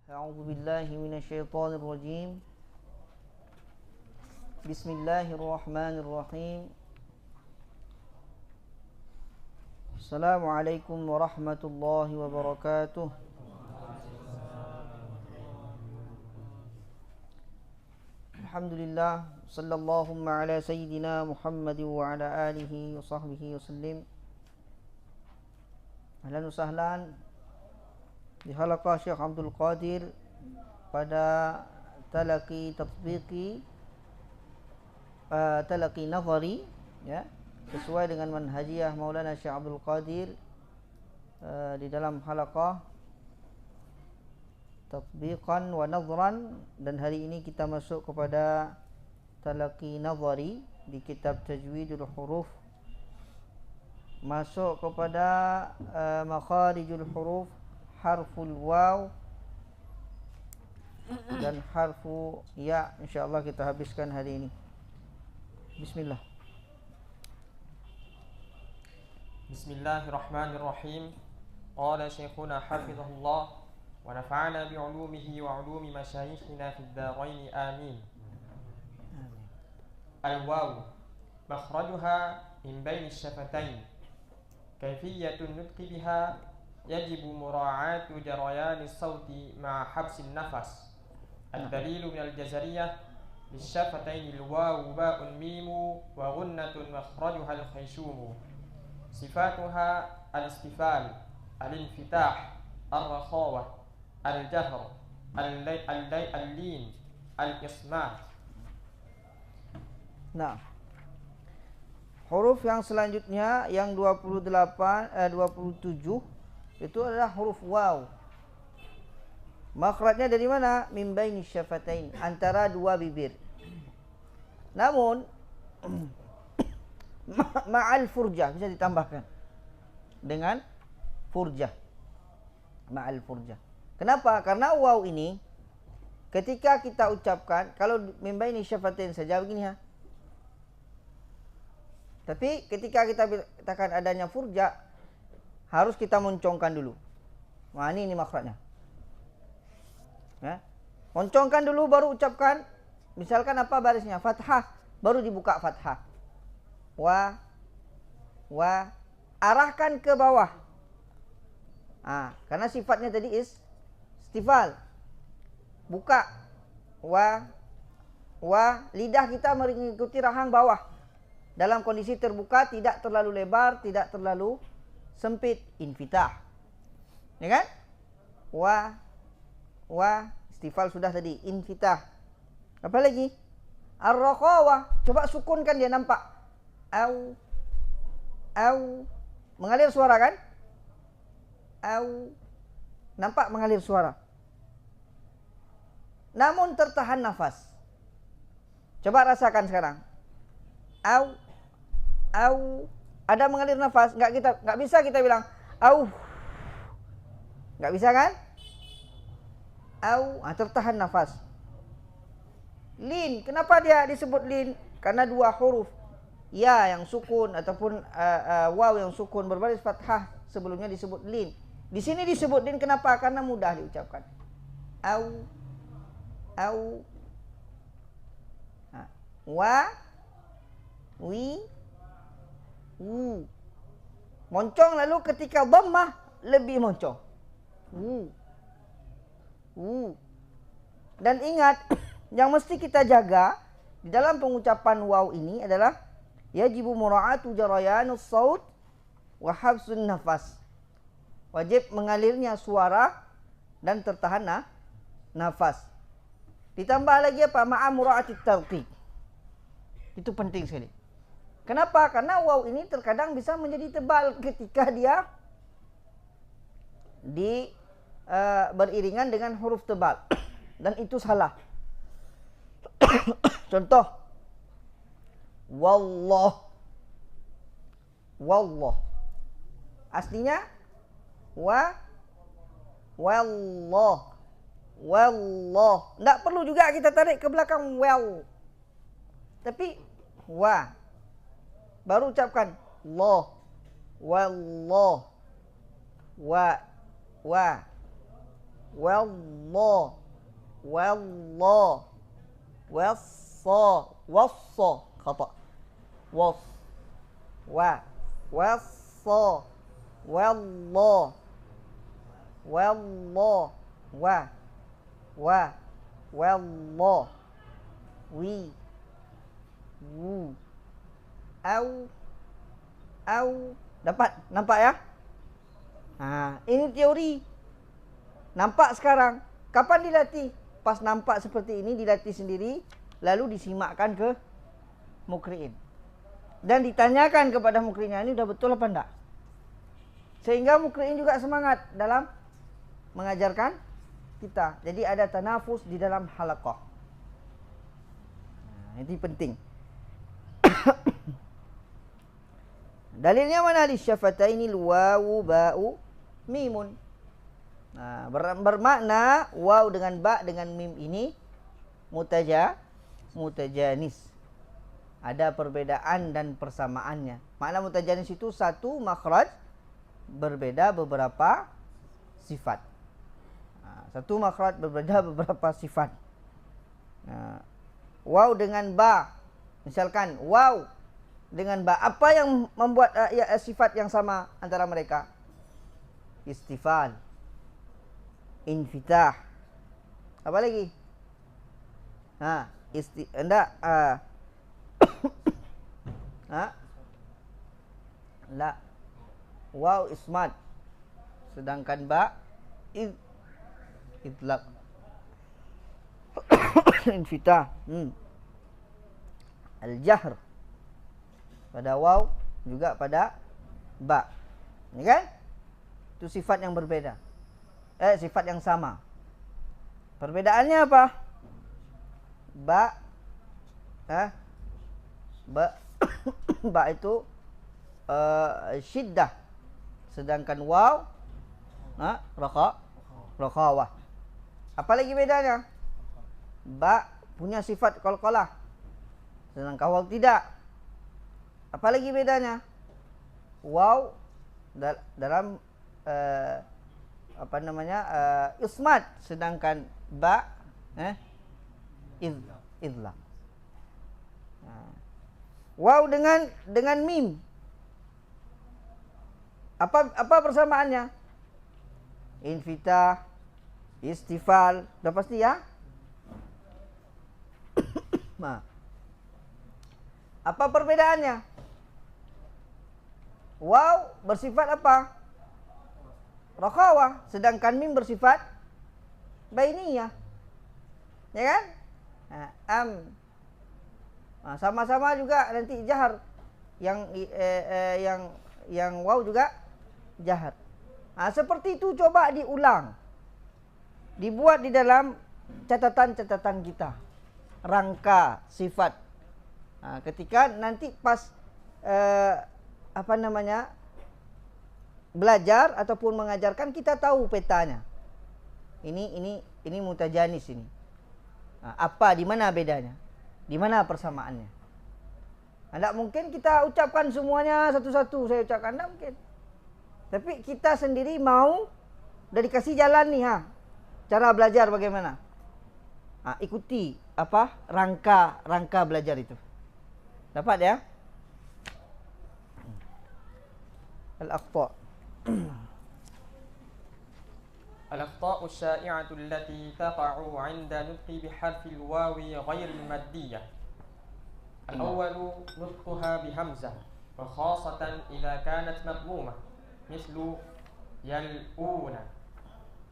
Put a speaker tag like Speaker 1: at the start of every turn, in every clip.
Speaker 1: أعوذ بالله من الشيطان الرجيم. بسم الله الرحمن الرحيم. السلام عليكم ورحمة الله وبركاته. الحمد لله صلى اللهم على سيدنا محمد وعلى آله وصحبه وسلم. أهلا وسهلا di halaqah Syekh Abdul Qadir pada talaqi tatbiqi talaqi nazari, ya, sesuai dengan manhajiyah Maulana Syekh Abdul Qadir di dalam halaqah tatbiqan wa nazran. Dan hari ini kita masuk kepada talaqi nazari di kitab Tajwidul Huruf, masuk kepada makharijul huruf, harful waw dan harfu ya. InsyaAllah kita habiskan hari ini. Bismillah.
Speaker 2: Bismillahirrahmanirrahim. Qala syekhuna hafizahullah wa nafa'ana bi'ulumihi wa 'ulumi masyayikhina fid dharain amin. Al-waw makhrajuha min baini asy-syafatain. Kayfiyatun nutqi biha yajibu mura'atu jarayani sauti ma'a habsin nafas. Ad-dalilu minal jazariyah lisyafatain al-wawu ba'un mimu wa gunnatun makhrajuha al-khayshumu. Sifatuha al-istifal, al-infitah, al-rakhawah, al-jahr, al-lin, al-ismat.
Speaker 1: Nah, huruf yang selanjutnya yang 27 itu adalah huruf waw. Makhrajnya dari mana? Min baini syafatain, antara dua bibir. Namun ma'al furjah, bisa ditambahkan dengan furjah. Ma'al furjah. Kenapa? Karena waw ini ketika kita ucapkan, kalau min baini syafatain saja begini ya. Tapi ketika kita katakan adanya furjah, harus kita moncongkan dulu. Nah, ini makhrajnya. Ya. Moncongkan dulu baru ucapkan. Misalkan apa barisnya? Fathah, baru dibuka fathah. Wa. Arahkan ke bawah. Karena sifatnya tadi istifal. Buka. Wa. Lidah kita mengikuti rahang bawah. Dalam kondisi terbuka, tidak terlalu lebar, tidak terlalu sempit. Infitah, ya kan? Wa istifal sudah tadi. Infitah. Apa lagi? Ar-rakhawah. Coba sukunkan dia, nampak? Au. Mengalir suara kan? Au. Nampak mengalir suara. Namun tertahan nafas. Coba rasakan sekarang. Au. Ada mengalir nafas, enggak bisa kita bilang au. Enggak bisa kan? Au, tertahan nafas. Lin, kenapa dia disebut lin? Karena dua huruf ya yang sukun ataupun waw yang sukun berbaris fathah sebelumnya disebut lin. Di sini disebut lin kenapa? Karena mudah diucapkan. Au. Wi. Moncong, lalu ketika dhammah lebih moncong. Dan ingat, yang mesti kita jaga di dalam pengucapan waw ini adalah yajibu mura'atu jarayanus saut wa habsun nafas. Wajib mengalirnya suara dan tertahan nafas. Ditambah lagi apa? Ma'a mura'atit talqiq. Itu penting sekali. Kenapa? Karena waw ini terkadang bisa menjadi tebal ketika dia beriringan dengan huruf tebal. Dan itu salah. Contoh, wallah. Aslinya wallah. Tidak perlu juga kita tarik ke belakang well. Tapi baru ucapkan Allah. Wallah. wallah, wallah, wassa, wassa, khata, was, wa, wassa, wallah, wallah, wa, wallah, wi, wu, au. Dapat? Nampak ya? Ini teori. Nampak sekarang. Kapan dilatih? Pas nampak seperti ini, dilatih sendiri, lalu disimakkan ke mukri'in. Dan ditanyakan kepada mukri'innya, ini udah betul apa enggak? Sehingga mukri'in juga semangat dalam mengajarkan kita. Jadi ada tanafus di dalam halaqah. Ini penting. Dalilnya mana? Di syafataini wawu ba'u mimun. Bermakna waw dengan ba dengan mim ini mutajanis. Ada perbedaan dan persamaannya. Makna mutajanis itu satu makhraj berbeda beberapa sifat. Satu makhraj berbeda beberapa sifat. Waw dengan ba. Misalkan waw dengan ba, apa yang membuat sifat yang sama antara mereka? Istifal, infitah. Apa lagi? La. Waw ismat. Sedangkan ba idlaq. Infitah. Al-jahr. Pada waw juga pada ba. Ini kan? Itu sifat yang berbeda. Sifat yang sama. Perbedaannya apa? Ba ba itu syiddah. Sedangkan waw rakhawah. Apa lagi bedanya? Ba punya sifat qalqalah. Sedangkan waw tidak. Apa lagi bedanya? Waw dalam ismat, sedangkan ba idlaq. Waw dengan mim. Apa persamaannya? Infitah, istifal, udah pasti ya? Apa perbedaannya? Waw bersifat apa? Rakhawah, sedangkan mim bersifat bainiyah. Ya kan? Sama-sama juga nanti jahar. Yang waw juga jahar. Seperti itu coba diulang. Dibuat di dalam catatan-catatan kita. Rangka sifat. Ketika nanti pas belajar ataupun mengajarkan, kita tahu petanya. Ini mutajanis ini. Apa, di mana bedanya? Di mana persamaannya? Tidak mungkin kita ucapkan semuanya satu-satu. Saya ucapkan, tidak mungkin. Tapi kita sendiri mau, udah dikasih jalan nih, cara belajar bagaimana? Ikuti rangka belajar itu. Dapat ya? Al-akhta'.
Speaker 2: الأخطاء الشائعة التي تقع عند نطق بحرف الواو غير المادية. الأول نطقها بهمزة، وخاصة إذا كانت مضمومة مثل يلؤون.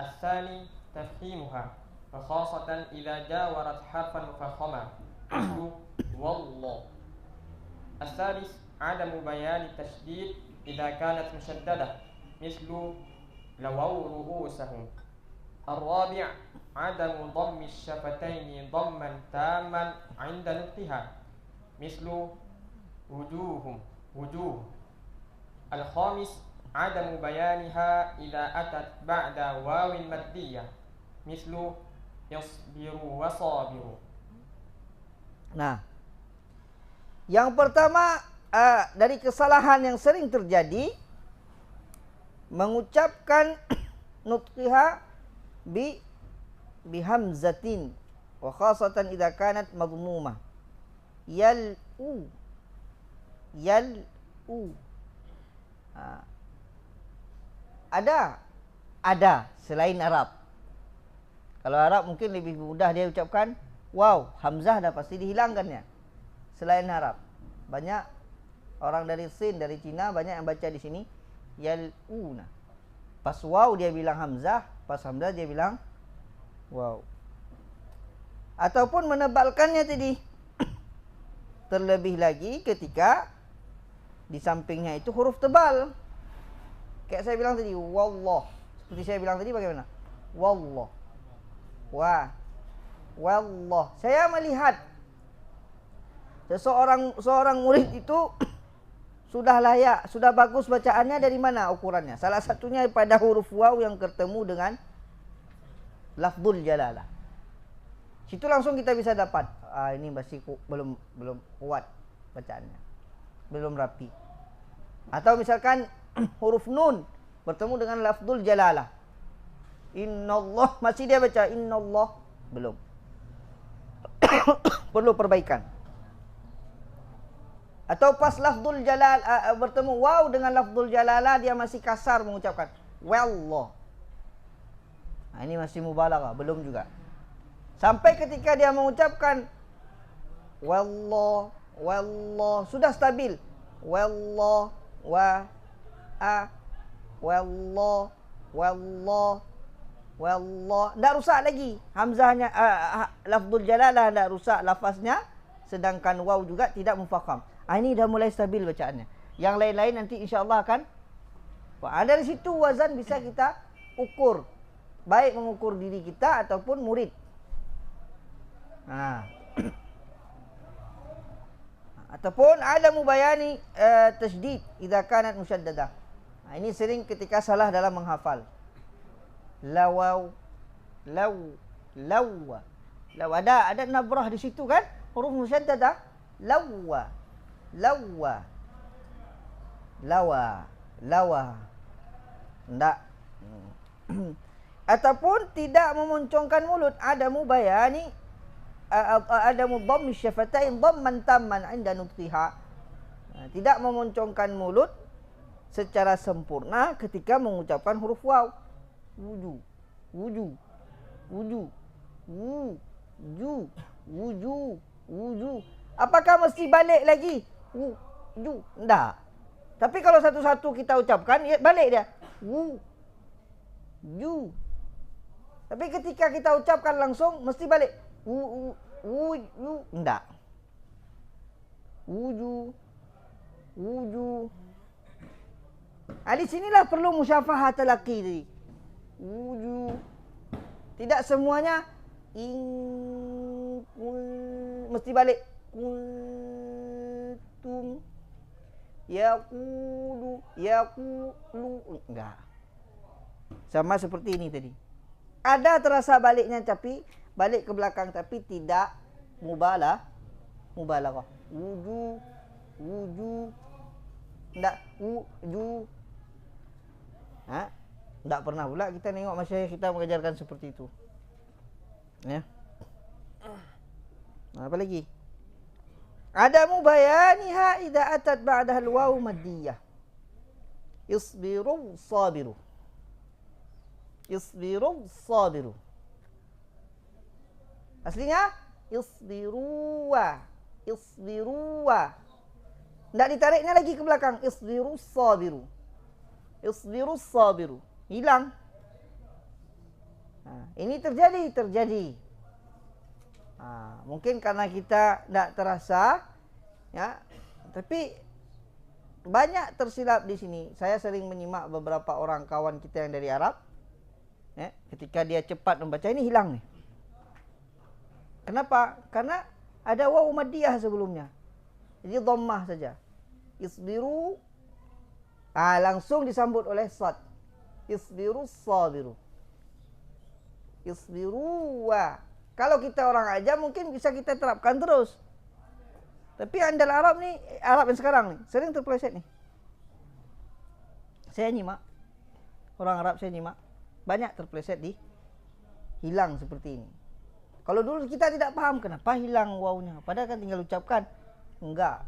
Speaker 2: الثاني تفخيمها، وخاصة إذا جاورت حرفا مفخما مثل والله. الثالث عدم بيان التشديد إذا كانت مشددة مثل لووا رؤوسهم. الرابع عدم ضم الشفتين ضما تاما عند نطقها مثل وجوه. الخامس عدم بيانها إذا أتت بعد واو مادية مثل يصبروا وصابروا.
Speaker 1: Nah, yang pertama dari kesalahan yang sering terjadi, mengucapkan nutqiha bi bihamzatin wa khasatan idza kanat madmumah. Yal'u. Yal'u. Ada selain Arab. Kalau Arab mungkin lebih mudah dia ucapkan waw, hamzah dah pasti dihilangkannya. Selain Arab, banyak orang dari Sin, dari Cina banyak yang baca di sini yal'una. Pas waw dia bilang hamzah, pas hamzah dia bilang waw. Ataupun menebalkannya tadi. Terlebih lagi ketika di sampingnya itu huruf tebal. Kayak saya bilang tadi, wallah. Seperti saya bilang tadi bagaimana? Wallah. Wallah. Saya melihat seorang murid itu sudah layak, sudah bagus bacaannya dari mana ukurannya? Salah satunya pada huruf waw yang ketemu dengan lafzul jalalah. Situ langsung kita bisa dapat, ini masih belum kuat bacaannya. Belum rapi. Atau misalkan huruf nun bertemu dengan lafzul jalalah. Innallah, masih dia baca innallah, belum. Perlu perbaikan. Atau pas lafzul jalal bertemu waw dengan lafzul jalalah dia masih kasar mengucapkan wallah. Ini masih mubalaghah, belum juga. Sampai ketika dia mengucapkan wallah, sudah stabil. Wallah wallah. Tak rusak lagi. Hamzahnya lafzul jalalah tak rusak lafaznya, sedangkan waw juga tidak mufakham. Ini dah mulai stabil bacaannya. Yang lain-lain nanti insya-Allah akan dari situ wazan bisa kita ukur. Baik mengukur diri kita ataupun murid. Ataupun ada mubayani tasydid idza kanat musyaddadah. Ini sering ketika salah dalam menghafal. Lawaw, law. Ada nabrah di situ kan? Huruf musyaddadah. Lawa. Enggak. Ataupun tidak memoncongkan mulut. Ada mubayani ada mudhamm syafatain dhamman tamman 'inda nutqiha. Tidak memoncongkan mulut secara sempurna ketika mengucapkan huruf waw. Wuju. Apakah mesti balik lagi? Wuju. Enggak. Tapi kalau satu-satu kita ucapkan, ya balik dia. Wuju. Tapi ketika kita ucapkan langsung mesti balik. Enggak. Wuju. Di sinilah perlu musyafahat talaqi tadi. Wuju. Tidak semuanya mesti balik. Kuntum yaqulu. Enggak. Sama seperti ini tadi. Ada terasa baliknya tapi balik ke belakang tapi tidak mubalaghah. Wuju. Enggak wuju. Enggak pernah pula kita tengok masyayikh kita mengajarkan seperti itu. Ya. Apa lagi? Ada mubayaniha idza atat ba'daha al-waw maddiyah. Isbiru sabiru. Aslinya isbiruwa. Tidak ditariknya lagi ke belakang. Isbiru sabiru. Hilang. Ini terjadi. Mungkin karena kita tidak terasa, ya. Tapi banyak tersilap di sini. Saya sering menyimak beberapa orang kawan kita yang dari Arab. Ya, ketika dia cepat membaca ini hilang nih. Kenapa? Karena ada waw maddiyah sebelumnya. Jadi dhammah saja. Isbiru. Langsung disambut oleh sad. Isbiru sabiru. Isbiruwa. Kalau kita orang aja mungkin bisa kita terapkan terus. Tapi andal Arab nih, Arab yang sekarang nih, sering terpeleset nih. Saya nyimak. Orang Arab saya nyimak. Banyak terpeleset di hilang seperti ini. Kalau dulu kita tidak paham kenapa hilang wawnya, padahal kan tinggal ucapkan. Enggak.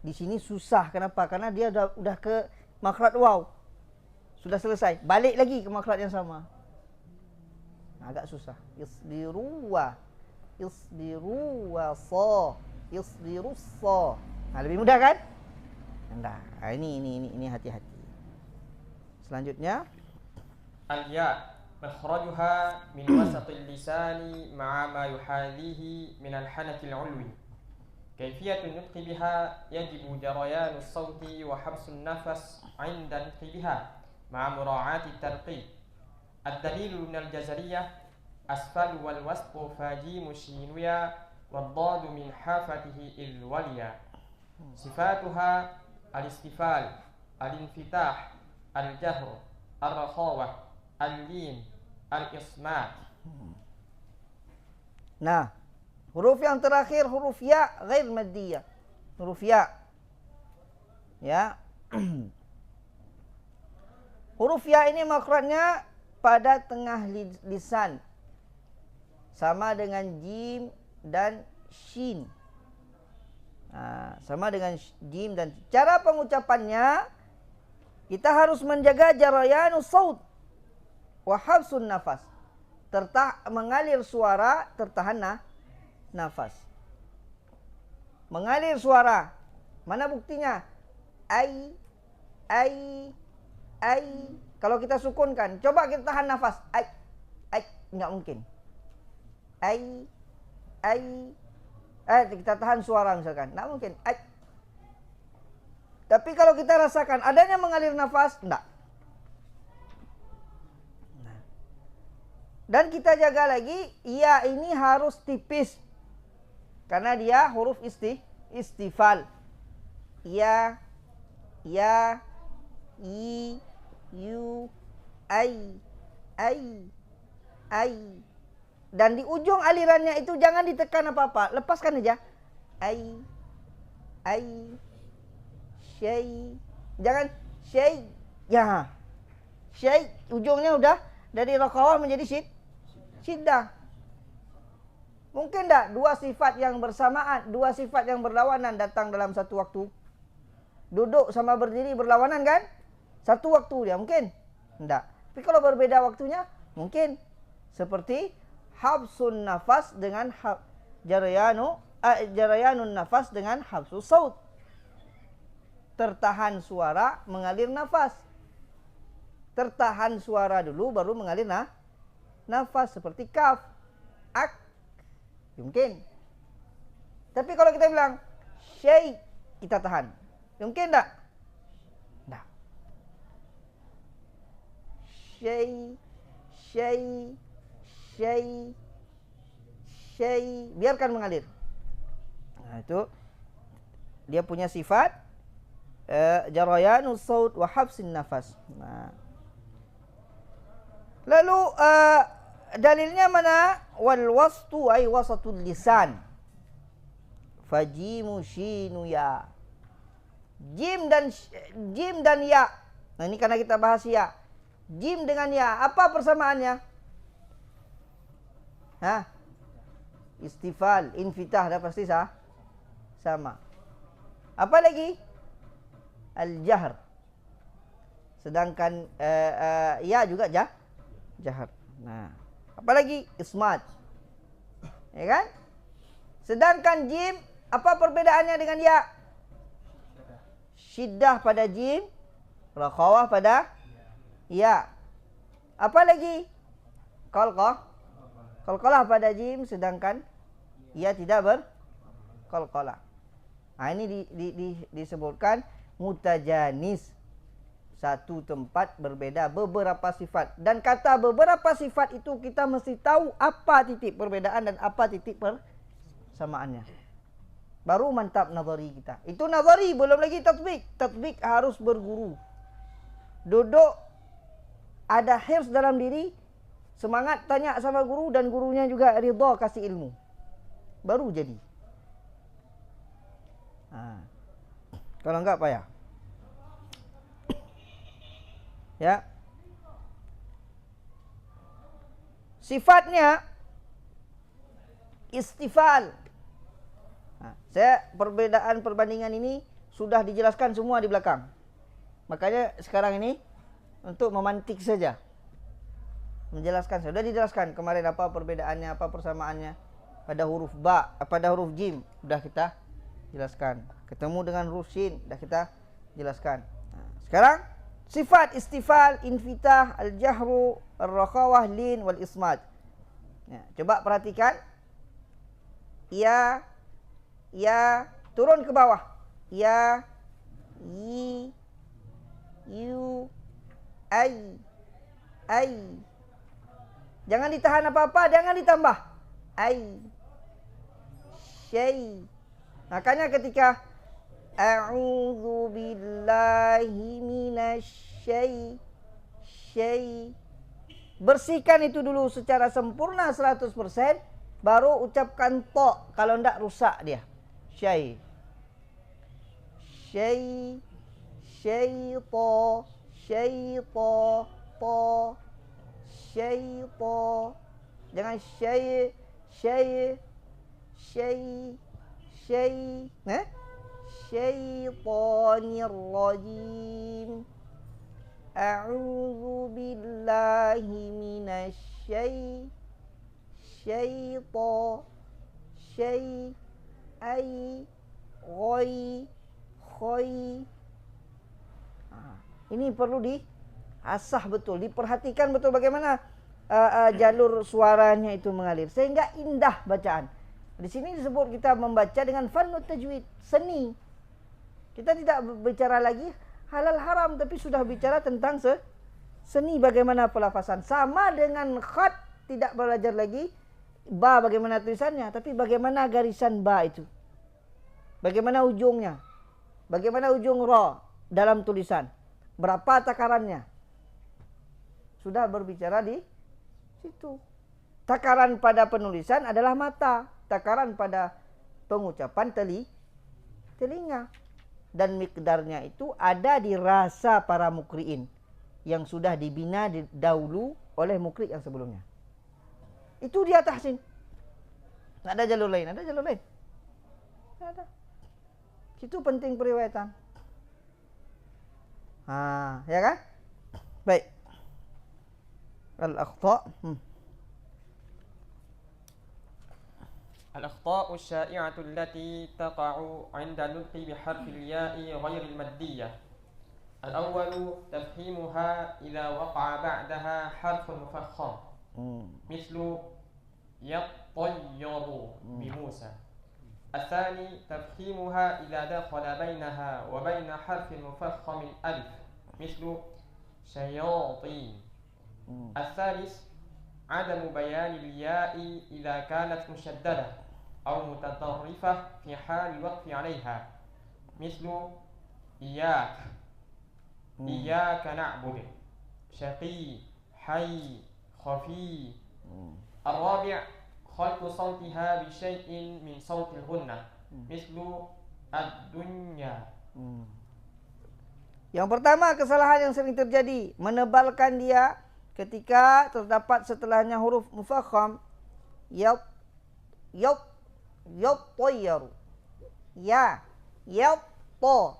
Speaker 1: Di sini susah, kenapa? Karena dia udah ke makhraj waw. Sudah selesai, balik lagi ke makhraj yang sama. Agak susah. Isdiru wa sa, isdiru sa. Lebih mudah kan? Nah, ini hati-hati. Selanjutnya
Speaker 2: الياء مخرجها من وسط اللسان مع ما يحاذيه من الحنك العلوي. كيفية النطق بها يجب جريان الصوت وحبس النفس عند النطق بها مع مراعاة الترقيق. الدليل من الجزرية أسفل والوسط فاجيم شينويا والضاد من حافته إذ وليا. صفاتها الاستفال، الانفتاح، الجهر، الرخاوة، اللين، الإصمات.
Speaker 1: Nah, huruf yang terakhir huruf ya ghair maddiyah. Huruf ya. Ya. Huruf ya ini makhrajnya pada tengah lisan. Sama dengan jim dan shin. Nah, sama dengan jim dan cara pengucapannya kita harus menjaga jarayanus saut wa habsun nafas. Mengalir suara, tertahan nafas. Mengalir suara. Mana buktinya? Ai. Kalau kita sukunkan, coba kita tahan nafas. Ai. Enggak mungkin. Ai. Kita tahan suara misalkan. Enggak mungkin. Ai. Tapi kalau kita rasakan adanya mengalir nafas, enggak. Dan kita jaga lagi, ya ini harus tipis. Karena dia huruf istifal. Ya, i, yu, ai. Dan di ujung alirannya itu jangan ditekan apa-apa, lepaskan aja. Ai, syai. Jangan syai. Ya. Syai ujungnya udah dari raqawah menjadi syiddah. Mungkin tak dua sifat yang bersamaan, dua sifat yang berlawanan datang dalam satu waktu? Duduk sama berdiri berlawanan kan? Satu waktu dia mungkin? Tidak. Tapi kalau berbeda waktunya, mungkin. Seperti habsun nafas dengan jarayanun nafas dengan habsus saut. Tertahan suara, mengalir nafas. Tertahan suara dulu, baru mengalir nafas. Seperti kaf, ak, mungkin. Tapi kalau kita bilang syai, kita tahan. Mungkin tak? Tak. Syai, biarkan mengalir. Nah, itu dia punya sifat jarayanus saut wa habsin nafas. Nah. Lalu dalilnya mana? Wal wastu ay wasatul lisan. Fajimu shinu ya. Jim dan ya. Nah, ini karena kita bahas ya. Jim dengan ya, apa persamaannya? Istifal, infitah, dah pasti sama. Apa lagi? Al-jahr. Sedangkan ya juga jahar. Nah, apa lagi? Ismat. Ya kan? Sedangkan jim, apa perbedaannya dengan ya? Syiddah pada jim, rakhawah pada ya. Apa lagi? Qalqalah pada jim, sedangkan ya tidak berqalqalah. Nah, ini disebutkan mutajanis. Satu tempat berbeda beberapa sifat. Dan kata beberapa sifat itu kita mesti tahu apa titik perbedaan dan apa titik persamaannya. Baru mantap nazari kita. Itu nazari, belum lagi tatbik. Tatbik harus berguru. Duduk, ada hirs dalam diri, semangat tanya sama guru, dan gurunya juga ridha kasih ilmu. Baru jadi. Kalau enggak payah. Ya. Sifatnya istifal. Saya perbandingan ini sudah dijelaskan semua di belakang. Makanya sekarang ini untuk memantik saja. Menjelaskan, sudah dijelaskan kemarin apa perbedaannya, apa persamaannya pada huruf ba, pada huruf jim sudah kita jelaskan. Ketemu dengan huruf shin sudah kita jelaskan. Sekarang sifat istifal, infitah, al-jahru, ar-rakhawah, lin wal ismad. Coba perhatikan. Ya, turun ke bawah. Ya, yi, yu, ai. Jangan ditahan apa-apa, jangan ditambah. Ai, syai. Makanya ketika a'udzu billahi minasy syai, bersihkan itu dulu secara sempurna 100%, baru ucapkan to, kalau enggak rusak dia. Syai. Syai, syaito, syaito, to, syaito. Jangan syai, syaitonir rajim. A'udzu billahi minasy syaito, syai, ai, ghoi, khoi. Ini perlu diasah betul, diperhatikan betul bagaimana jalur suaranya itu mengalir sehingga indah bacaan. Di sini disebut kita membaca dengan fannut tajwid, seni. Kita tidak bicara lagi halal haram, tapi sudah bicara tentang seni bagaimana pelafasan. Sama dengan khat, tidak belajar lagi ba bagaimana tulisannya, tapi bagaimana garisan ba itu. Bagaimana ujungnya? Bagaimana ujung ra dalam tulisan? Berapa takarannya? Sudah berbicara di situ. Takaran pada penulisan adalah mata, takaran pada pengucapan telinga. Dan mikdarnya itu ada di rasa para mukri'in yang sudah dibina dahulu oleh mukri' yang sebelumnya. Itu dia tahsin. Tak ada jalur lain, ada jalur lain. Tak ada. Itu penting periwayatan. Ya kan? Baik. Al-akhta'.
Speaker 2: الأخطاء الشائعة التي تقع عند النطق بحرف الياء غير المادية. الأول تفخيمها إذا وقع بعدها حرف مفخم مثل يطير بموسى. الثاني تفخيمها إذا دخل بينها وبين حرف مفخم ألف مثل شياطين. الثالث عدم بيان الياء إذا كانت مشددة أو متطرفة في حال الوقف عليها مثل إياك، إياك نعبد، شقي، حي، خفي. الرابع خلط صوتها بشيء من صوت الغنة مثل الدنيا.
Speaker 1: Yang pertama, kesalahan yang sering terjadi, menebalkan dia ketika terdapat setelahnya huruf mufakham. Yatayyaru. Ya, yatta,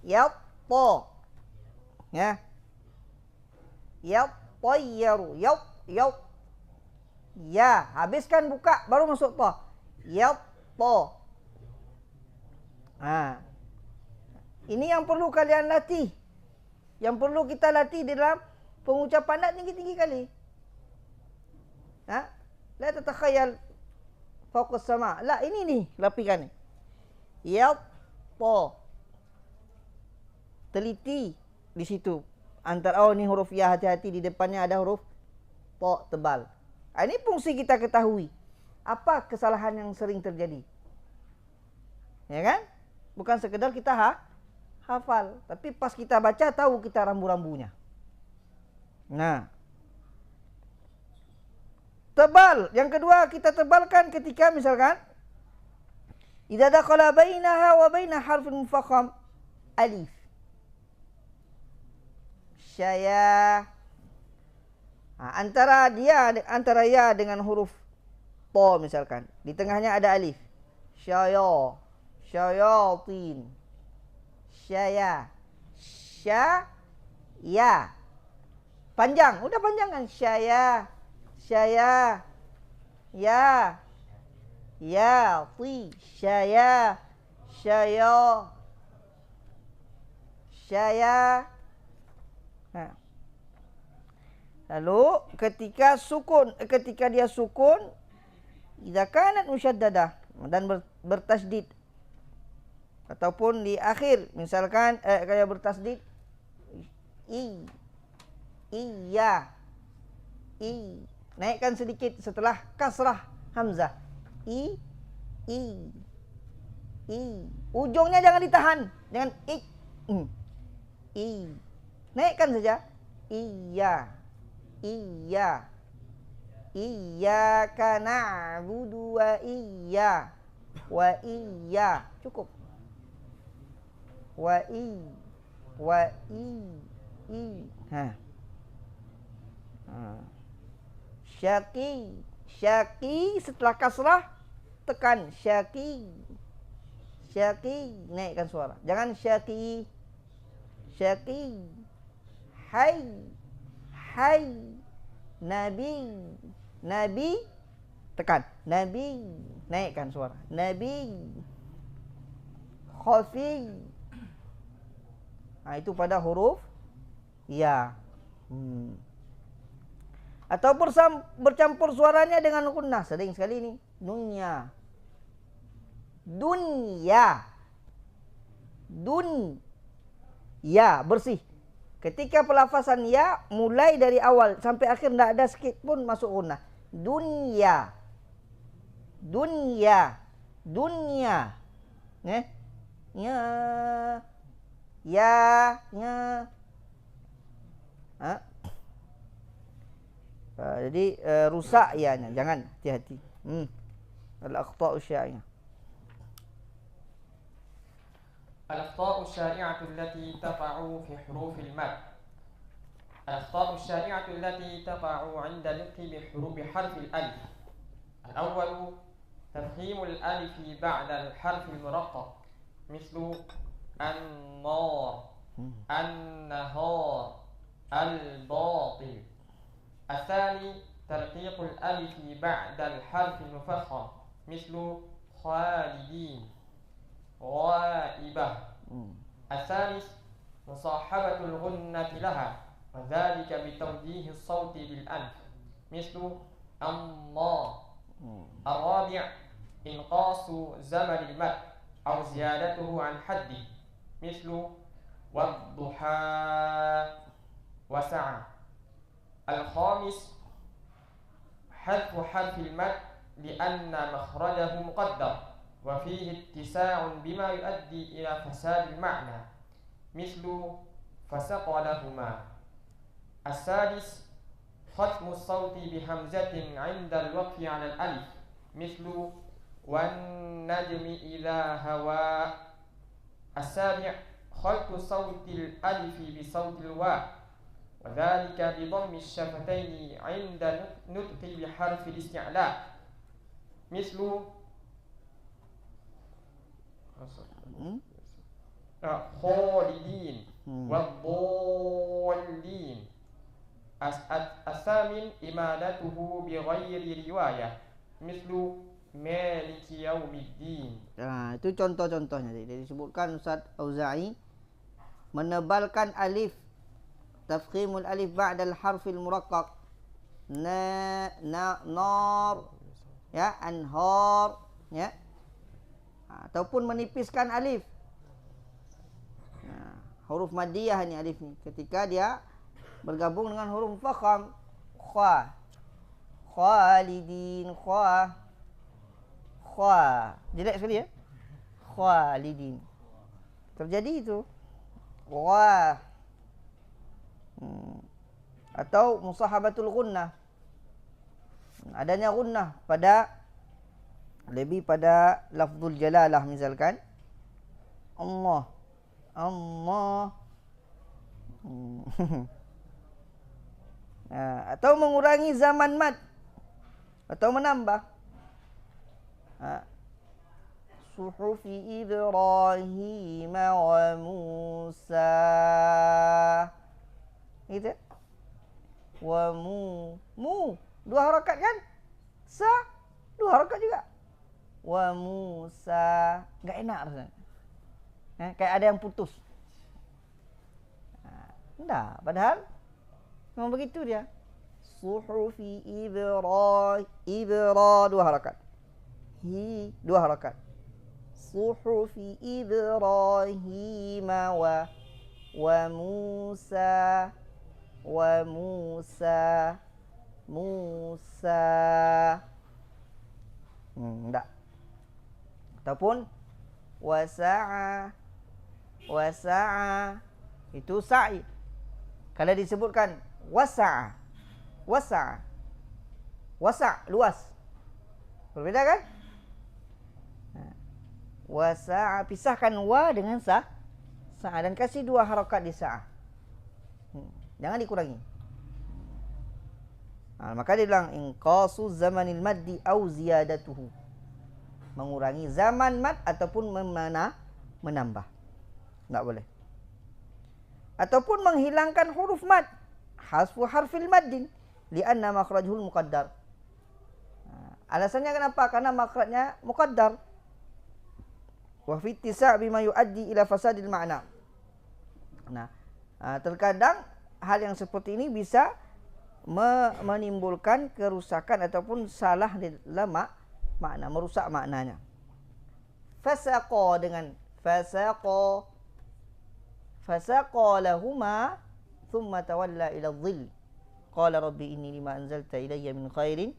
Speaker 1: yatta. Ya. Yatayyaru, yat. Ya, habiskan buka baru masuk ta. Yatta. Ini yang perlu kalian latih. Yang perlu kita latih di dalam pengucapan nak tinggi-tinggi kali. La tatakhayyal fokus sama. La, ini nih lapikan ni. Yatta. Teliti di situ. Antara ni huruf ya, hati-hati di depannya ada huruf ta tebal. Ini fungsi kita ketahui. Apa kesalahan yang sering terjadi? Ya kan? Bukan sekedar kita hafal, tapi pas kita baca tahu kita rambu-rambunya. Nah, tebal. Yang kedua kita tebalkan ketika misalkan idza dakhala bainaha wa baina harfin mufakham alif. Syaya, Antara ya dengan huruf to misalkan. Di tengahnya ada alif. Syaya. Syayatin. Syaya. Syaya. Panjang. Udah panjang kan? Syaya. Syaya. Ya. Ya. Ti. Syaya. Syaya. Syaya. Nah. Lalu ketika dia sukun, idza kanat musyaddadah dan bertasdid ataupun di akhir misalkan kayak bertasdid iya naikkan sedikit setelah kasrah hamzah i ujungnya jangan ditahan, jangan i naikkan saja iya iyyaka na'budu wa iya cukup wa syaqi setelah kasrah tekan syaqi naikkan suara, jangan syaqi hai nabi tekan nabi naikkan suara nabi khafi. Itu pada huruf ya. Atau bercampur suaranya dengan gunnah, sering sekali ini dunya bersih. Ketika pelafasan ya mulai dari awal sampai akhir tidak ada sedikit pun masuk gunnah. Dunya. Ya. Jadi rusak ya-nya, jangan, hati-hati. Al-akhta'u syai'ah.
Speaker 2: الأخطاء الشائعة التي تقع في حروف المد. الأخطاء الشائعة التي تقع عند نطق بحرف الألف. الأول تفخيم الألف بعد الحرف المرقق مثل النار النهار الباطل. الثاني ترقيق الألف بعد الحرف المفخم مثل خالدين غائبة. الثالث مصاحبة الغنة لها وذلك بتوجيه الصوت بالأنف مثل الله. الرابع إنقاص زمن المد أو زيادته عن حده مثل والضحى وسعى. الخامس حذف حرف المد لأن مخرجه مقدر وفيه اتساع بما يؤدي إلى فساد المعنى مثل فسقلهما. السادس ختم الصوت بهمزة عند الوقف على الألف مثل والنجم إذا هوى. السابع خلط صوت الألف بصوت الواو وذلك بضم الشفتين عند نطق بحرف الاستعلاء مثل خالدين والضالين. الثامن إمالته بغير رواية مثل مالك يوم الدين.
Speaker 1: Itu contoh-contohnya. Jadi disebutkan Ustaz Auza'i menebalkan alif, tafkhimul alif ba'dal harfil muraqqaq. Nar, ya, anhar, ya. Ataupun menipiskan alif. Huruf maddiyah ni alif ni ketika dia bergabung dengan huruf fakham kha, khalidin kha jelek sekali ya, khalidin terjadi itu wah. Atau musahabatul gunnah, adanya gunnah lebih pada lafzul jalalah, misalkan Allah. Atau mengurangi zaman mad atau menambah. Suhufi Ibrahim wa Musa. Gitu. Wa mu dua harakat kan? Sa dua harakat juga. Wa Musa. Enggak enak rasanya. Kayak ada yang putus. Enggak, padahal memang begitu dia. Suhufi Ibra dua harakat. Dua harakat. Suhufi Ibrahim wa Musa enggak. Ataupun wasa'a itu sa'i. Kalau disebutkan wasa' luas. Berbeda kan? Wasa'a, pisahkan wa dengan sa'a dan kasih dua harakat di sa'a. Jangan dikurangi. Maka dia bilang inqasu zamanil maddi au ziyadatuhu. Mengurangi zaman mad ataupun menambah. Enggak boleh. Ataupun menghilangkan huruf mad. Hasfu harfil maddin li'anna makhrajul muqaddar. Alasannya kenapa? Karena makhrajnya muqaddar. Wa fi ittisa' bima yuaddi ila fasadil ma'na. Terkadang hal yang seperti ini bisa menimbulkan kerusakan ataupun salah dalam makna, merusak maknanya. Fasaqa dengan fasaqa lahuma thumma tawalla ila dhill qala rabbi inni lima anzalta ilayya min khairin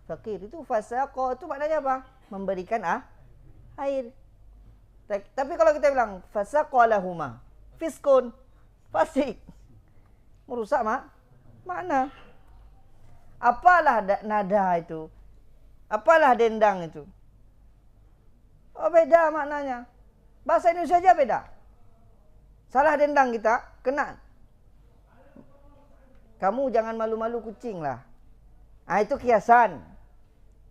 Speaker 1: faqir. Itu fasaqa itu maknanya apa? Memberikan air. Tapi kalau kita bilang fasaqa lahuma fiskun, fasik, merusak makna. Apalah nada itu? Apalah dendang itu? Oh, beda maknanya. Bahasa Indonesia saja beda. Salah dendang kita, kena. Kamu jangan malu-malu kucing lah. Itu kiasan.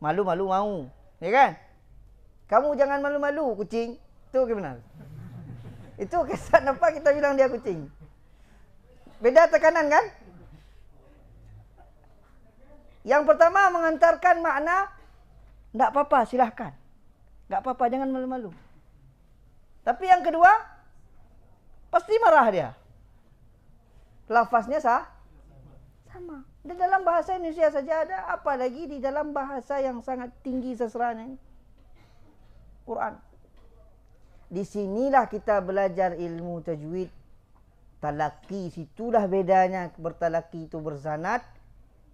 Speaker 1: Malu-malu mau. Ya kan? Kamu jangan malu-malu kucing. Itu gimana? Itu kiasan apa kita bilang dia kucing? Beda tekanan kan? Yang pertama mengantarkan makna enggak apa-apa, silahkan. Enggak apa-apa, jangan malu-malu. Tapi yang kedua pasti marah dia. Lafaznya sama. Di dalam bahasa Indonesia saja ada, apalagi di dalam bahasa yang sangat tinggi sesranya ini. Quran. Disinilah kita belajar ilmu tajwid. Talaki, situlah bedanya bertalaki itu bersanad.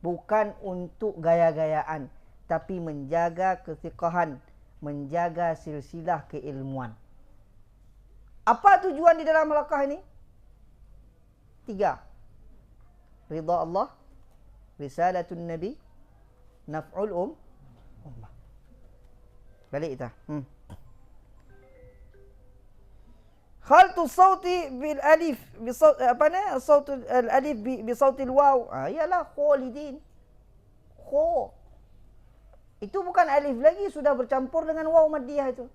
Speaker 1: Bukan untuk gaya-gayaan, tapi menjaga kesiqahan, menjaga silsilah keilmuan. Apa tujuan di dalam halaqah ini? 3. Ridha Allah, risalatun Nabi, naf'ul ummah. Balik kita. Khaltu sauti bil alif bi sautul alif bi sautil waw. Iyalah khalidin. Kho. Itu bukan alif lagi, sudah bercampur dengan waw maddiyah itu.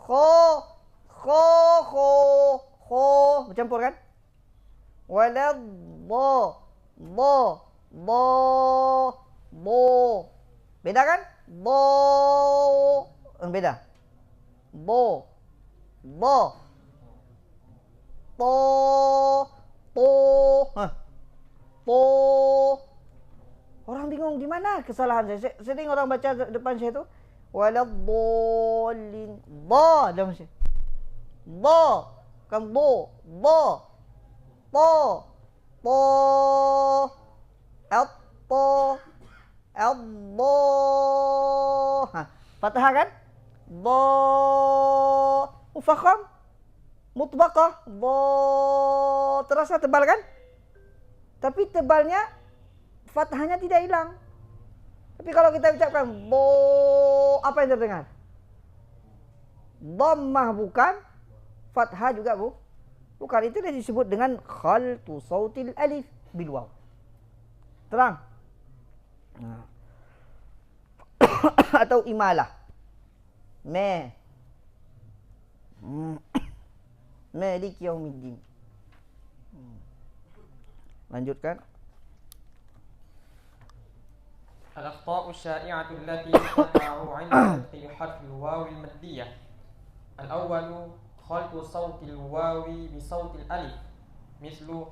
Speaker 1: Kho bercampur kan? Walad bo. Beda kan? Beda. Bo. Orang bingung di mana kesalahan saya. Sering orang baca depan saya tu waladdallin. Ba dalam saya. Ba kan bo. Fathah kan? Ba mufakham. Mutbaqah, terasa tebal kan? Tapi tebalnya, fathahnya tidak hilang. Tapi kalau kita ucapkan apa yang terdengar? Dhammah bukan, fathah juga bukan. Itu disebut dengan khaltu sautil alif bil waw. Terang. Atau imalah. Malik yaumiddin. Lanjutkan.
Speaker 2: الأخطاء الشائعة التي تقع عند نطق حرف الواو المادية. الأول خلط صوت الواو بصوت الألف مثل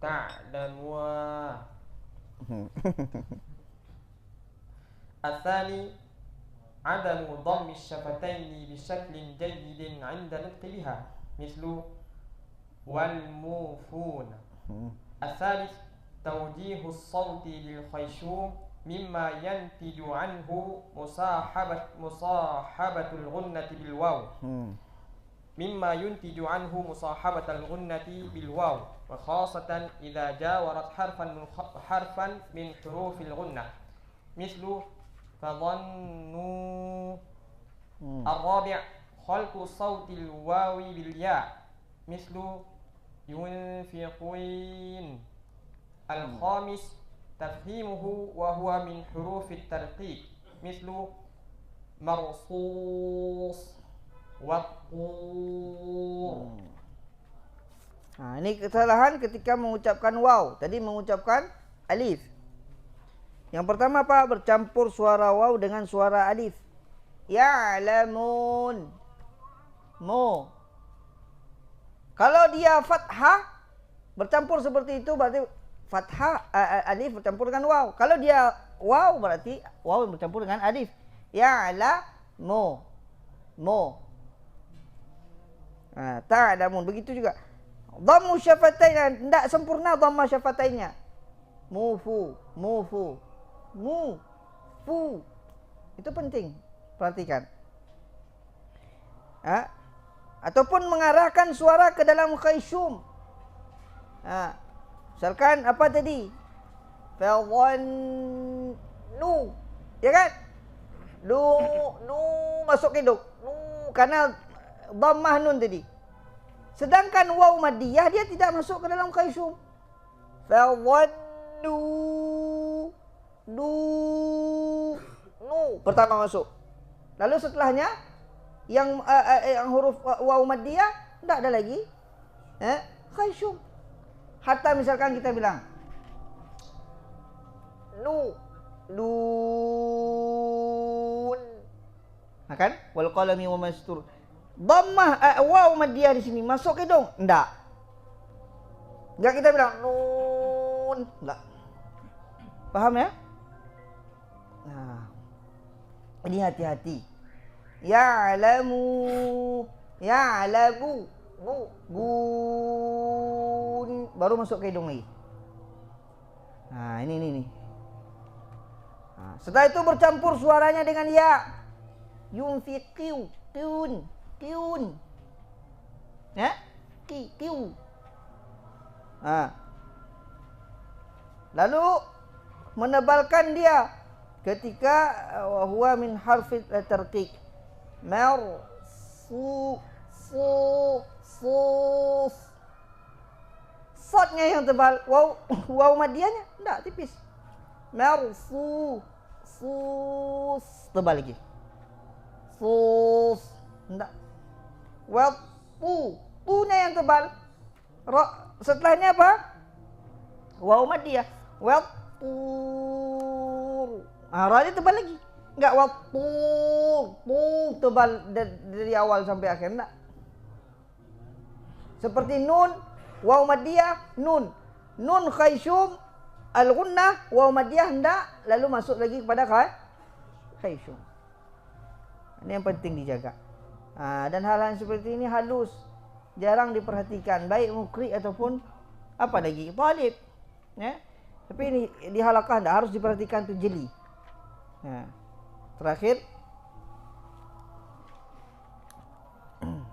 Speaker 2: تعلموا. الثاني عدم ضم الشفتين بشكل جيد عند نطق بها مثل والموفون. الثالث توجيه الصوت للخيشوم مما ينتج عنه مصاحبة الغنة بالواو وخاصة إذا جاورت حرفا من حروف الغنة مثل فظنوا. الرابع خلط صوت الواو بالياء مثل ينفقين. الخامس تفخيمه وهو من حروف الترقيق مثل مرصوص والطور.
Speaker 1: Ini kesalahan ketika mengucapkan waw. Tadi mengucapkan alif. Yang pertama apa? Bercampur suara waw dengan suara alif. Ya'lamun. Mo. Kalau dia fathah bercampur seperti itu berarti fathah alif bercampur dengan waw. Kalau dia waw berarti waw bercampur dengan alif. Ya'lamu. Mo. Ta'lamun. Begitu juga. Dhammu syafatain, tidak sempurna dhamma syafatainnya. Mufu. Itu penting. Perhatikan. Ataupun mengarahkan suara ke dalam khayshum. Misalkan apa tadi? Fadhannu. Ya kan? Nu masuk ke hidung. Karena dhammah nun tadi. Sedangkan waw maddiyah dia tidak masuk ke dalam khayshum. Fadhannu. Nu pertama masuk. Lalu setelahnya yang huruf waw maddiyah tidak ada lagi khayshum. Hatta misalkan kita bilang nun. Kan? Wal qalami wa mastur. Dhammah waw maddiyah di sini masuk ke hidung? Enggak. Enggak kita bilang nun. Enggak. Paham ya? Nah. Ini hati-hati. Ya'lamu. Bun. Baru masuk ke hidung lagi. Nah, ini. Setelah itu bercampur suaranya dengan ya. Yunfiqiu. Tiun. Ya? Tiu. Lalu menebalkan dia ketika huwa min harfi tarqiq. Sotnya yang tebal, waw madiyahnya enggak, tipis. Tebal lagi. Enggak. Tu-nya yang tebal. Setelahnya apa? Waw madiyah. Ra-nya tebal lagi. Enggak tebal dari awal sampai akhir, enggak. Seperti nun, waw maddiyah, nun khayshum, al-gunnah, waw maddiyah enggak, lalu masuk lagi kepada khayshum. Ini yang penting dijaga. Dan hal-hal seperti ini halus, jarang diperhatikan, baik mukri ataupun apa lagi, talib. Ya. Tapi ini di halaqah enggak harus diperhatikan tu jeli. Terakhir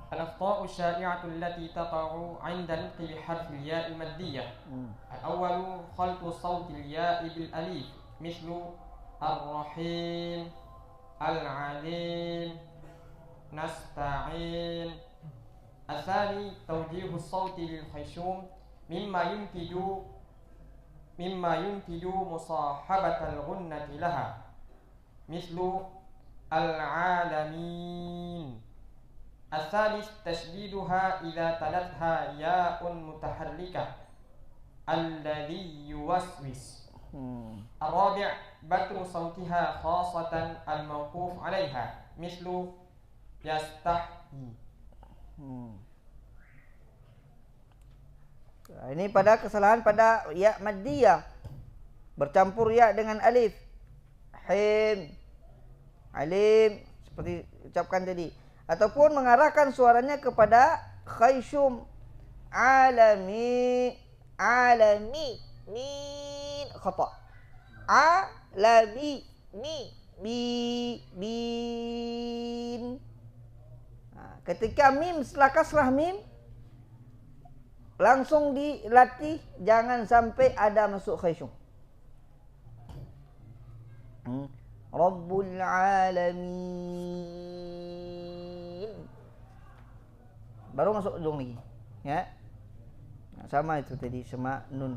Speaker 2: الأخطاء الشائعة التي تقع عند نطق بحرف الياء المادية. الأول خلط صوت الياء بالأليف مثل الرحيم العليم نستعين. الثاني توجيه الصوت للخيشوم مما ينتج مما ينتج مصاحبة الغنة لها مثل العالمين. الثالث تشديدها إذا تلتها ياء متحركة الذي يوسوس. الرابع بتر صوتها خاصة الموقوف عليها مثل يستحي.
Speaker 1: Ini pada kesalahan pada ya maddiyah, bercampur ya dengan alif. Him, alim, seperti ucapkan tadi, ataupun mengarahkan suaranya kepada khayshum, alami, alami, min, khata, alami, bin. Ketika mim setelah kasrah mim langsung dilatih jangan sampai ada masuk khayshum. Rabbul alamin. Baru masuk hidung lagi. Ya. Sama itu tadi sama nun.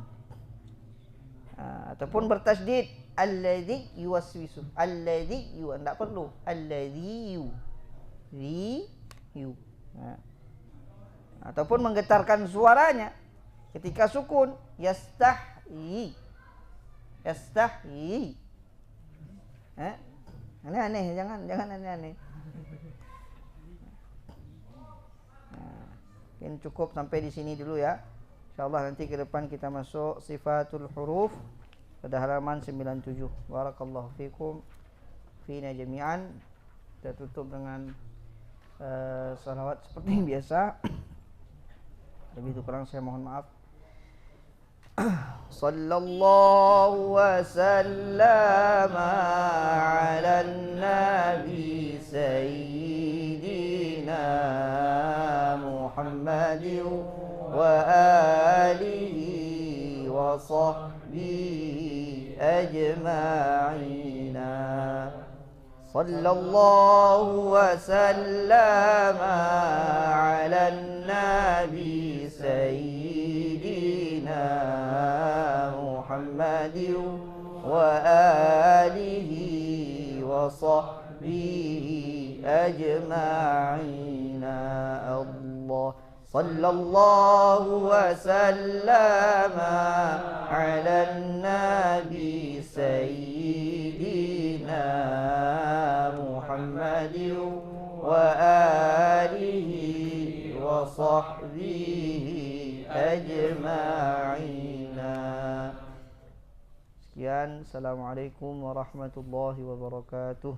Speaker 1: Ataupun bertasydid alladzi yuwaswisu. Alladzi enggak perlu. Alladzi yu. Ataupun menggetarkan suaranya ketika sukun yastahi. Yastahi. Aneh-aneh, jangan aneh-aneh. Mungkin cukup sampai di sini dulu ya. Insyaallah nanti ke depan kita masuk sifatul huruf pada halaman 97. Barakallahu fikum fina jami'an. Kita tutup dengan salawat seperti biasa. Lebih kurang saya mohon maaf. Sallallahu wa sallama ala nabi sayyidina Muhammadin wa alihi wa sahbihi ajma'ina. Sallallahu wa sallama ala nabi sayyidina Muhammadin wa alihi wa sahbihi ajma'ina. Allah sallallahu wa sallama ala nabi sayyidina Muhammadin wa alihi wa sahbihi ajma'ina. Sekian, assalamualaikum warahmatullahi wabarakatuh.